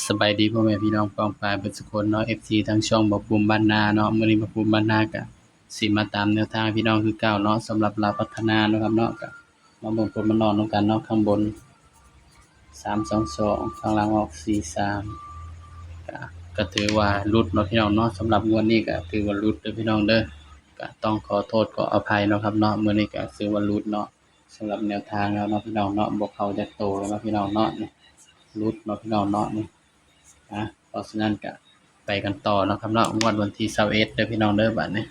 สบายดีพ่อแม่พี่น้องปองปายเบิดสุคนเนาะ FC ทั้งช่องบ่ภูมิบ้านนาเนาะมื้อนี้บ่ภูมิบ้านนาก็สิมาตามแนวทางพี่น้องคือเก่าเนาะสำหรับลาวพัฒนาเนาะครับเนาะก็มาเบิ่งผลมานอนนำกันเนาะข้างบน322ข้างล่างออก43ก็ก็ถือว่าหลุดเนาะพี่น้องเนาะสำหรับงวดนี้ก็ถือว่าหลุดเด้อพี่น้องเด้อก็ต้องขอโทษขออภัยเนาะครับเนาะมื้อนี้ก็ถือว่าหลุดเนาะสำหรับแนวทางแล้วเนาะพี่น้องเนาะบ่เข้าจักโตแล้วเนาะพี่น้องเนาะนี่หลุดเนาะพี่น้องเนาะนี่ เพราะฉะนั้นก็ไปกันต่อเนาะครับเนาะงวดวันที่21เด้อพี่น้องเด้อบัดนี้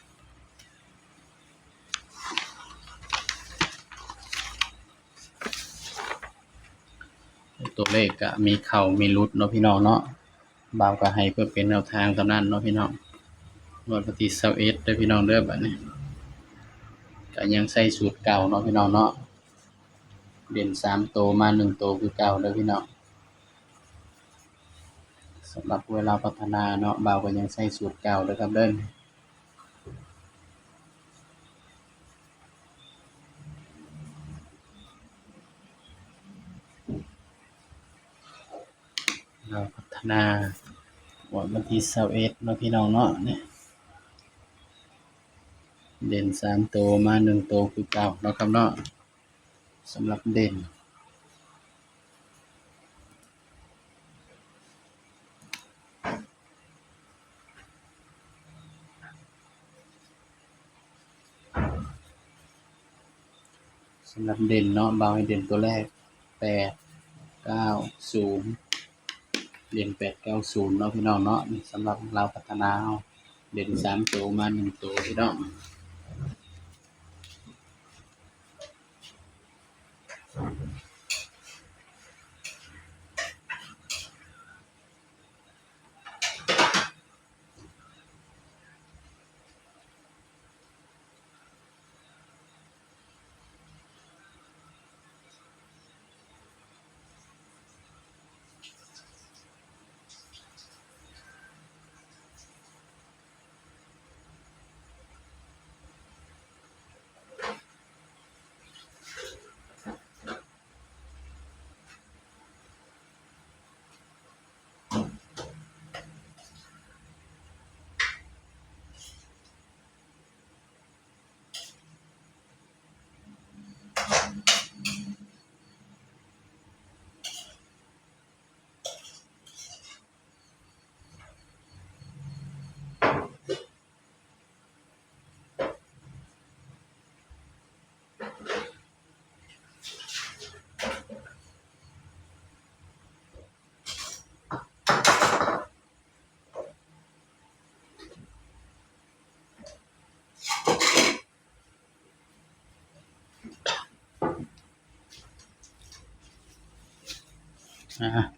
ตัวเลขก็มีเข้ามีหลุดเนาะพี่น้องเนาะบ่าวก็ให้เพื่อเป็นแนวทางเท่านั้นเนาะพี่น้องงวดวันที่21เด้อพี่น้องเด้อบัดนี้ก็ยังใช้สูตรเก่าเนาะพี่น้องเนาะเด่น3ตัวมา1ตัวคือเก่าเด้อพี่น้องสำหรับเวลาพัฒนาเนาะบ่าวก็ยังใช้สูตรเก่าเด้อครับเด้อเราพัฒนางวดวันที่21เนาะพี่น้องเนาะนี่ เด่น3ตัวมา1ตัวคือเก่าเนาะครับเนาะสำหรับเด่นเนาะบ่าวให้เด่นตัวแรก8 9 0เด่น8 9 0เนาะพี่น้องเนาะนี่สำหรับเราวพัฒนาเฮาเด่น3ตัวมา1ตัวพี่น้อง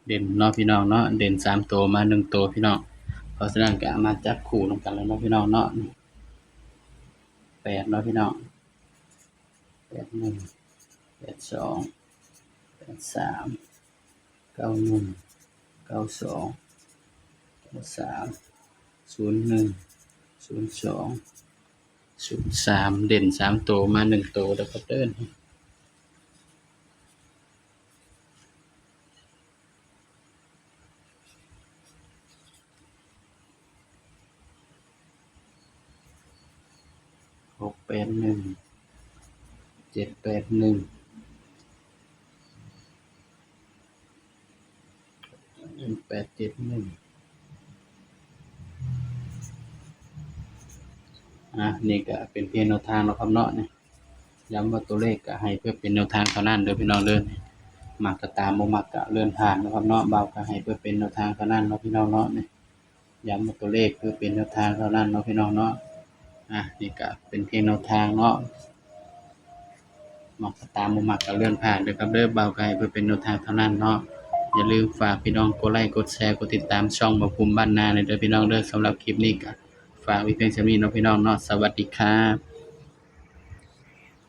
เด่นเนาะพี่น้องเนาะเด่น3ตัวมา1ตัวพี่น้องเพราะฉะนั้นก็เอามาจับคู่นำกันแล้วเนาะพี่น้องเนาะนี่8เนาะพี่น้อง81 82 83 91 92 93 01 02 03เด่น3ตัวมา1ตัวเด้อครับเด้อ681 781 1871นี่ก็เป็นเพียงแนวทางเนาะครับเนาะนี่ย้ำว่าตัวเลขก็ให้เพื่อเป็นแนวทางเท่านั้นเด้อพี่น้องเด้อมักก็ตามบ่มักก็เลื่อนผ่านเนาะครับเนาะบ่าวก็ให้เพื่อเป็นแนวทางเท่านั้นเนาะพี่น้องเนาะนี่ย้ำว่าตัวเลขเพื่อเป็นแนวทางเท่านั้นเนาะพี่น้องเนาะนี่ก็เป็นเพียงแนวทางเนาะมักก็ตามบ่มักก็เลื่อนผ่านเด้อครับเด้อบ่าวก็ให้เพื่อเป็นแนวทางเท่านั้นเนาะอย่าลืมฝากพี่น้องกดไลค์กดแชร์กดติดตามช่องบ่ภูมิบ้านนาเด้อพี่น้องเด้อสำหรับคลิปนี้ก็ฝากไว้เพียงเท่านี้เนาะพี่น้องเนาะสวัสดีครับ